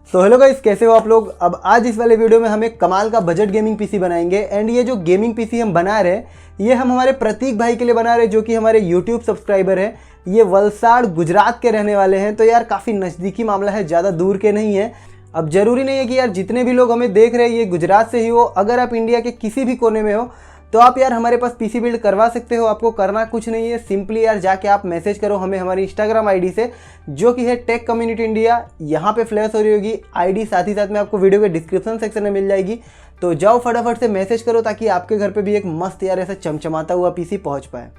So hello guys, कैसे हो आप लोग। अब आज इस वाले वीडियो में हम एक कमाल का बजट गेमिंग पीसी बनाएंगे। एंड ये जो गेमिंग पीसी हम बना रहे हैं ये हम हमारे प्रतीक भाई के लिए बना रहे हैं, जो कि हमारे यूट्यूब सब्सक्राइबर हैं। ये वलसाड़ गुजरात के रहने वाले हैं, तो यार काफ़ी नज़दीकी मामला है, ज़्यादा दूर के नहीं है। अब ज़रूरी नहीं है कि यार जितने भी लोग हमें देख रहे हैं ये गुजरात से ही हो। अगर आप इंडिया के किसी भी कोने में हो तो आप यार हमारे पास पीसी बिल्ड करवा सकते हो। आपको करना कुछ नहीं है, सिंपली यार जाके आप मैसेज करो हमें हमारी इंस्टाग्राम आईडी से, जो कि है टेक कम्युनिटी इंडिया। यहाँ पे फ्लैश हो रही होगी आईडी, साथ ही साथ में आपको वीडियो के डिस्क्रिप्शन सेक्शन में मिल जाएगी। तो जाओ फटाफट से मैसेज करो ताकि आपके घर पे भी एक मस्त यार ऐसा चमचमाता हुआ पीसी पहुँच पाए।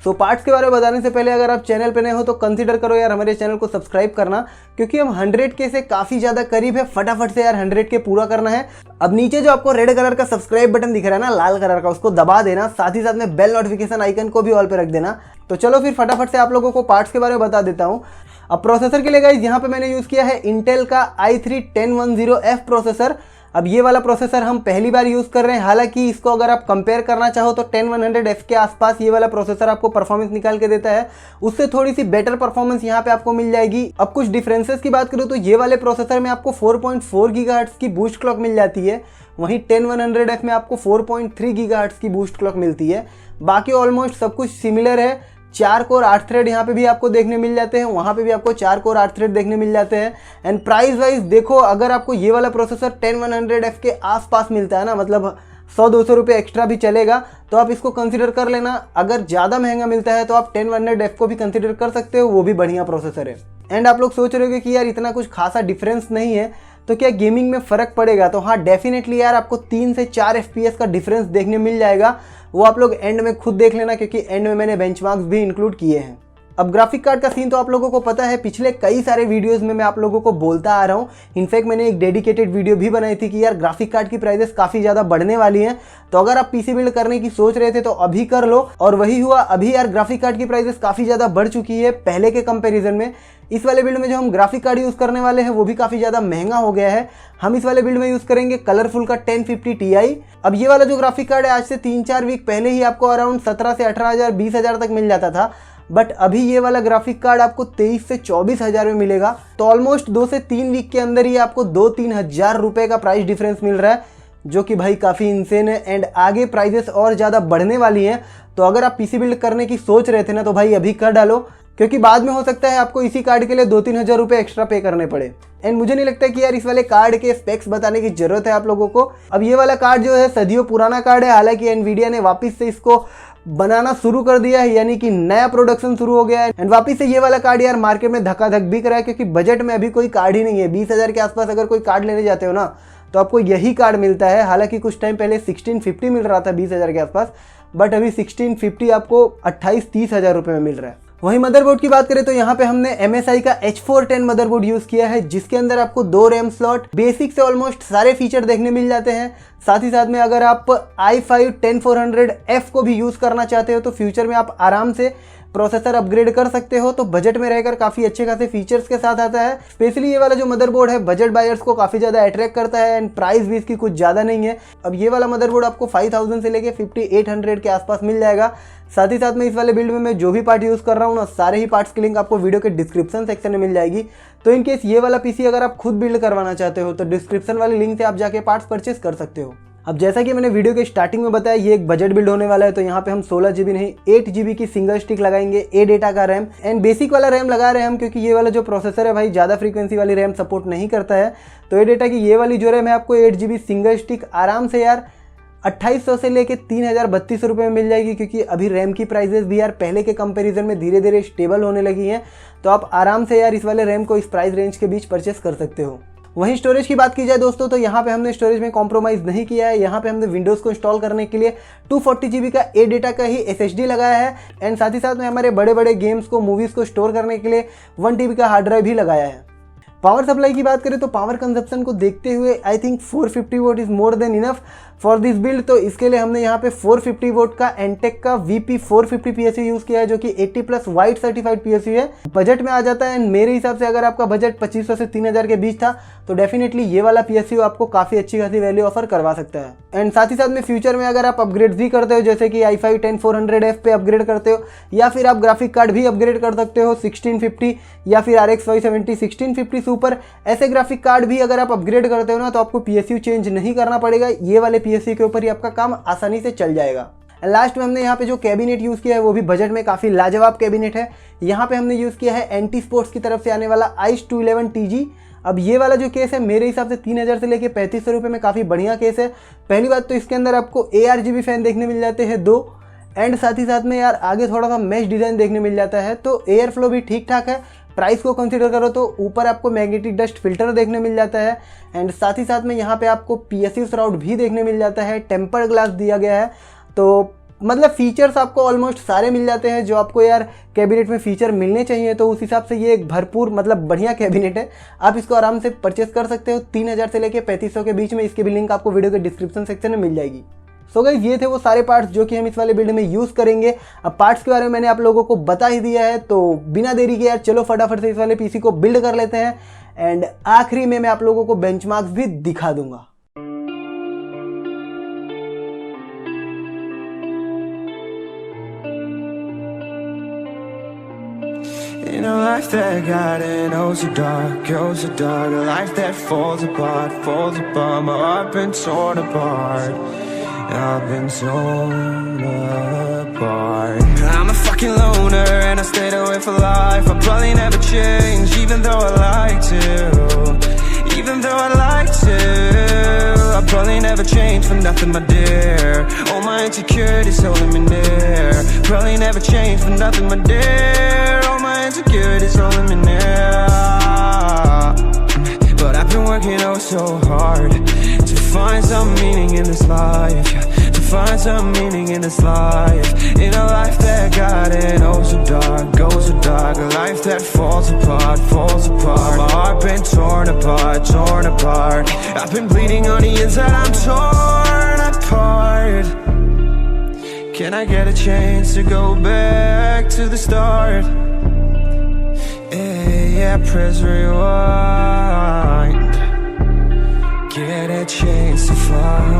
तो पार्ट्स के बारे में बताने से पहले अगर आप चैनल पे नए हो तो कंसीडर करो यार हमारे चैनल को सब्सक्राइब करना, क्योंकि हम 100K से काफ़ी ज़्यादा करीब है। फटाफट से यार 100K पूरा करना है। अब नीचे जो आपको रेड कलर का सब्सक्राइब बटन दिख रहा है ना, लाल कलर का, उसको दबा देना। साथ ही साथ में बेल नोटिफिकेशन आइकन को भी ऑल पे रख देना। तो चलो फिर फटाफट से आप लोगों को पार्ट्स के बारे में बता देता हूँ। अब प्रोसेसर के लिए गाइस यहाँ पे मैंने यूज़ किया है इंटेल का i3-1010F प्रोसेसर। अब ये वाला प्रोसेसर हम पहली बार यूज़ कर रहे हैं। हालांकि इसको अगर आप कंपेयर करना चाहो तो 10100F के आसपास ये वाला प्रोसेसर आपको परफॉर्मेंस निकाल के देता है। उससे थोड़ी सी बेटर परफॉर्मेंस यहाँ पे आपको मिल जाएगी। अब कुछ डिफरेंसेस की बात करूँ तो ये वाले प्रोसेसर में आपको 4.4 GHz की बूस्ट क्लॉक मिल जाती है, वहीं 10100F में आपको 4.3 GHz की बूस्ट क्लॉक मिलती है। बाकी ऑलमोस्ट सब कुछ सिमिलर है। 4 कोर 8 थ्रेड यहाँ पे भी आपको देखने मिल जाते हैं, वहाँ पे भी आपको 4 कोर 8 थ्रेड देखने मिल जाते हैं। एंड प्राइस वाइज देखो, अगर आपको ये वाला प्रोसेसर 10100F के आसपास मिलता है ना, मतलब 100-200 रुपये एक्स्ट्रा भी चलेगा, तो आप इसको कंसीडर कर लेना। अगर ज़्यादा महंगा मिलता है तो आप 10100F को भी कंसीडर कर सकते हो, वो भी बढ़िया प्रोसेसर है। एंड आप लोग सोच रहे हो कि यार इतना कुछ खासा डिफरेंस नहीं है तो क्या गेमिंग में फ़र्क पड़ेगा, तो हाँ डेफिनेटली यार आपको 3 से 4 FPS का डिफरेंस देखने मिल जाएगा। वो आप लोग एंड में खुद देख लेना, क्योंकि एंड में मैंने बेंचमार्क्स भी इंक्लूड किए हैं। अब ग्राफिक कार्ड का सीन तो आप लोगों को पता है, पिछले कई सारे वीडियोस में मैं आप लोगों को बोलता आ रहा हूँ। इनफैक्ट मैंने एक डेडिकेटेड वीडियो भी बनाई थी कि यार ग्राफिक कार्ड की प्राइसेस काफ़ी ज़्यादा बढ़ने वाली हैं। तो अगर आप पीसी बिल्ड करने की सोच रहे थे तो अभी कर लो, और वही हुआ। अभी यार ग्राफिक कार्ड की प्राइसेस काफ़ी ज़्यादा बढ़ चुकी है पहले के कंपेरिजन में। इस वाले बिल्ड में जो हम ग्राफिक कार्ड यूज़ करने वाले हैं वो भी काफ़ी ज़्यादा महंगा हो गया है। हम इस वाले बिल्ड में यूज़ करेंगे कलरफुल का 1050 Ti। अब ये वाला जो ग्राफिक कार्ड है आज से 3-4 वीक पहले ही आपको अराउंड 17 से 18,000 20,000 तक मिल जाता था, बट अभी ये वाला ग्राफिक कार्ड आपको 23 से 24,000 में मिलेगा। तो ऑलमोस्ट 2 से 3 वीक के अंदर ही आपको 2-3 हज़ार रुपये का प्राइस डिफरेंस मिल रहा है, जो कि भाई काफ़ी इंसेन है। एंड आगे प्राइजेस और ज़्यादा बढ़ने वाली हैं। तो अगर आप पीसी बिल्ड करने की सोच रहे थे ना, तो भाई अभी कर डालो, क्योंकि बाद में हो सकता है आपको इसी कार्ड के लिए 2-3 हज़ार रुपये एक्स्ट्रा पे करने पड़े। एंड मुझे नहीं लगता कि यार इस वाले कार्ड के स्पेक्स बताने की ज़रूरत है आप लोगों को। अब ये वाला कार्ड जो है सदियों पुराना कार्ड है, हालांकि एनवीडिया ने वापस से इसको बनाना शुरू कर दिया है, यानी कि नया प्रोडक्शन शुरू हो गया है। एंड वापस से ये वाला कार्ड यार मार्केट में धक्का-धक बिक रहा है, क्योंकि बजट में अभी कोई कार्ड ही नहीं है। 20,000 के आसपास अगर कोई कार्ड लेने जाते हो ना तो आपको यही कार्ड मिलता है। हालांकि कुछ टाइम पहले 1650 मिल रहा था 20,000 के आसपास, बट अभी 1650 आपको 28-30 हज़ार रुपये में मिल रहा है। वहीं मदरबोर्ड की बात करें तो यहाँ पे हमने MSI का H410 मदरबोर्ड यूज़ किया है, जिसके अंदर आपको 2 रैम स्लॉट, बेसिक से ऑलमोस्ट सारे फीचर देखने मिल जाते हैं। साथ ही साथ में अगर आप i5-10400F को भी यूज़ करना चाहते हो तो फ्यूचर में आप आराम से प्रोसेसर अपग्रेड कर सकते हो। तो बजट में रहकर काफ़ी अच्छे खासे फीचर्स के साथ आता है। स्पेशली ये वाला जो मदरबोर्ड है बजट बायर्स को काफ़ी ज़्यादा अट्रैक्ट करता है। एंड प्राइस भी इसकी कुछ ज़्यादा नहीं है। अब ये वाला मदरबोर्ड आपको 5000 से लेके 5800 के आसपास मिल जाएगा। साथ ही साथ में इस वाले बिल्ड में मैं जो भी पार्ट यूज़ कर रहा हूँ ना, सारे ही पार्ट्स की लिंक आपको वीडियो के डिस्क्रिप्शन सेक्शन में मिल जाएगी। तो इनकेस ये वाला पीसी अगर आप खुद बिल्ड करवाना चाहते हो तो डिस्क्रिप्शन वाली लिंक से आप जाके पार्ट्स परचेस कर सकते हो। अब जैसा कि मैंने वीडियो के स्टार्टिंग में बताया, ये एक बजट बिल्ड होने वाला है। तो यहाँ पे हम 16 GB नहीं 8 GB की सिंगल स्टिक लगाएंगे, A-Data का रैम। एंड बेसिक वाला रैम लगा रहे हैं हम, क्योंकि ये वाला जो प्रोसेसर है भाई ज़्यादा फ्रीक्वेंसी वाली रैम सपोर्ट नहीं करता है। तो A-Data की ये वाली जो रैम है आपको 8 GB सिंगल स्टिक आराम से यार 2800 से लेके 3032 रुपये में मिल जाएगी, क्योंकि अभी रैम की प्राइजेस भी यार पहले के कंपैरिजन में धीरे धीरे स्टेबल होने लगी हैं। तो आप आराम से यार इस वाले रैम को इस प्राइस रेंज के बीच परचेस कर सकते हो। वहीं स्टोरेज की बात की जाए दोस्तों, तो यहाँ पे हमने स्टोरेज में कॉम्प्रोमाइज़ नहीं किया है। यहाँ पे हमने विंडोज़ को इंस्टॉल करने के लिए 240 GB का A-Data का ही SSD लगाया है। एंड साथ ही साथ में हमारे बड़े बड़े गेम्स को, मूवीज़ को स्टोर करने के लिए 1 TB का हार्ड ड्राइव भी लगाया है। पावर सप्लाई की बात करें तो पावर कंजप्शन को देखते हुए I think 450 vote is more than enough for this build. तो इसके लिए हमने यहाँ पे 450 वोट का एंटेक का VP 450 PSU यूज़ किया है, जो कि 80+ वाइड सर्टिफाइड PSU है। बजट में आ जाता है, एंड मेरे हिसाब से अगर आपका बजट 2500 से 3000 के बीच था तो डेफिनेटली ये वाला PSU आपको काफ़ी अच्छी खासी वैल्यू ऑफर करवा सकता है। एंड साथ ही साथ में फ्यूचर में अगर आप अपग्रेड भी करते हो, जैसे कि i5 10400F पे अपग्रेड करते हो, या फिर आप ग्राफिक कार्ड भी अपग्रेड कर सकते हो 1650 या फिर RX 570 1650 सुपर, ऐसे ग्राफिक कार्ड भी अगर आप अपग्रेड करते हो ना तो आपको PSU चेंज नहीं करना पड़ेगा। ये वाले PSU के ऊपर ही आपका काम आसानी से चल जाएगा। लास्ट में हमने यहाँ पे जो कैबिनेट यूज़ किया है वो भी बजट में काफ़ी लाजवाब कैबिनेट है। यहाँ पे हमने यूज़ किया है एंटी स्पोर्ट्स की तरफ से आने वाला आइस 211 TG। अब ये वाला जो केस है मेरे हिसाब से 3000 से लेके 3500 रुपये में काफ़ी बढ़िया केस है। पहली बात तो इसके अंदर आपको ARGB फैन देखने मिल जाते हैं 2, एंड साथ ही साथ में यार आगे थोड़ा सा मैश डिज़ाइन देखने मिल जाता है, तो एयर फ्लो भी ठीक ठाक है। प्राइस को कंसीडर करो तो ऊपर आपको मैग्नेटिक डस्ट फिल्टर देखने मिल जाता है, एंड साथ ही साथ में यहाँ पे आपको PSU सराउंड भी देखने मिल जाता है, टेम्पर्ड ग्लास दिया गया है। तो मतलब फीचर्स आपको ऑलमोस्ट सारे मिल जाते हैं जो आपको यार कैबिनेट में फीचर मिलने चाहिए। तो उस हिसाब से ये एक भरपूर मतलब बढ़िया कैबिनेट है, आप इसको आराम से परचेस कर सकते हो 3000 से लेके 3500 के बीच में। इसकी भी लिंक आपको वीडियो के डिस्क्रिप्शन सेक्शन में मिल जाएगी। सो गाइस, ये थे वो सारे पार्ट्स जो कि हम इस वाले बिल्ड में यूज़ करेंगे। अब पार्ट्स के बारे में मैंने आप लोगों को बता ही दिया है, तो बिना देरी के यार चलो फटाफट से इस वाले PC को बिल्ड कर लेते हैं, एंड आखिरी में मैं आप लोगों को बेंचमार्क्स भी दिखा दूंगा। In a life that got it, oh so dark, a life that falls apart, my heart been torn apart, I've been torn apart. I'm a fucking loner and I stayed away for life, I'll probably never change, even though I like to, I'll probably never change for nothing, my dear, all my insecurities holding me near, probably never change for nothing, my dear, all my insecurities holding me near. But I've been working oh so hard to find some meaning in this life, to find some meaning in this life, in a life that got it oh so dark, a life that falls apart, my heart been torn apart, I've been bleeding on the inside, I'm torn apart. Can I get a chance to go back to the start? Yeah, press rewind. Get a chance to find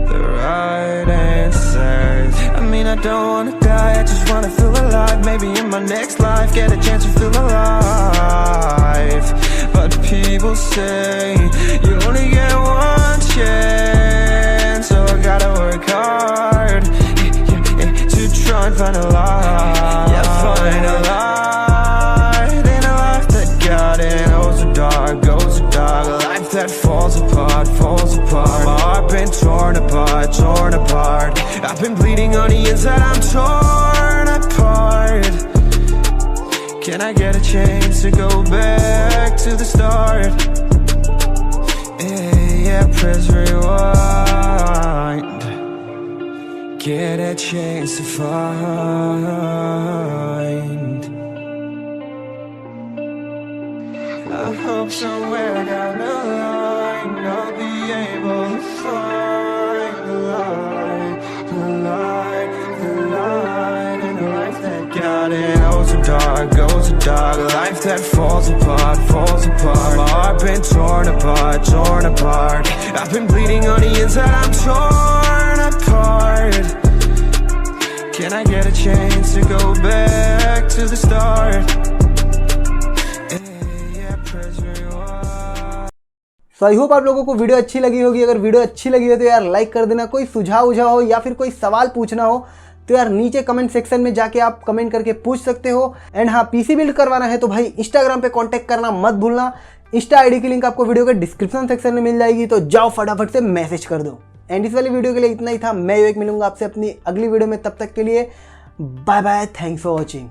the right answers. I mean, I don't wanna die, I just wanna feel alive. Maybe in my next life, get a chance to feel alive. But people say you only get one chance, so I gotta work hard to try and find a light. Yeah, find a light in a life that got it oh so dark, a life that falls apart, my heart been torn apart, I've been bleeding on the inside, I'm torn apart. Can I get a chance to go back to the start? Yeah, press rewind. Get a chance to find. I hope somewhere down the line I'll be able to find the light in a life that got it oh so dark, a life that falls apart, my heart been torn apart, I've been bleeding on the inside, I'm torn apart. Can I get a chance to go back to the start? So I hope आप लोगों को video अच्छी लगी होगी। अगर video अच्छी लगी हो तो यार लाइक कर देना। कोई सुझाव उझाव हो या फिर कोई सवाल पूछना हो तो यार नीचे कमेंट सेक्शन में जाके आप कमेंट करके पूछ सकते हो। एंड हाँ, PC बिल्ड करवाना है तो भाई इंस्टाग्राम पे कांटेक्ट करना मत भूलना। इंस्टा ID की लिंक आपको वीडियो के डिस्क्रिप्शन सेक्शन में मिल जाएगी, तो जाओ फटाफट से मैसेज कर दो। एंड इस वाली वीडियो के लिए इतना ही था। मैं एक मिलूंगा आपसे अपनी अगली वीडियो में, तब तक के लिए bye bye, thanks for watching.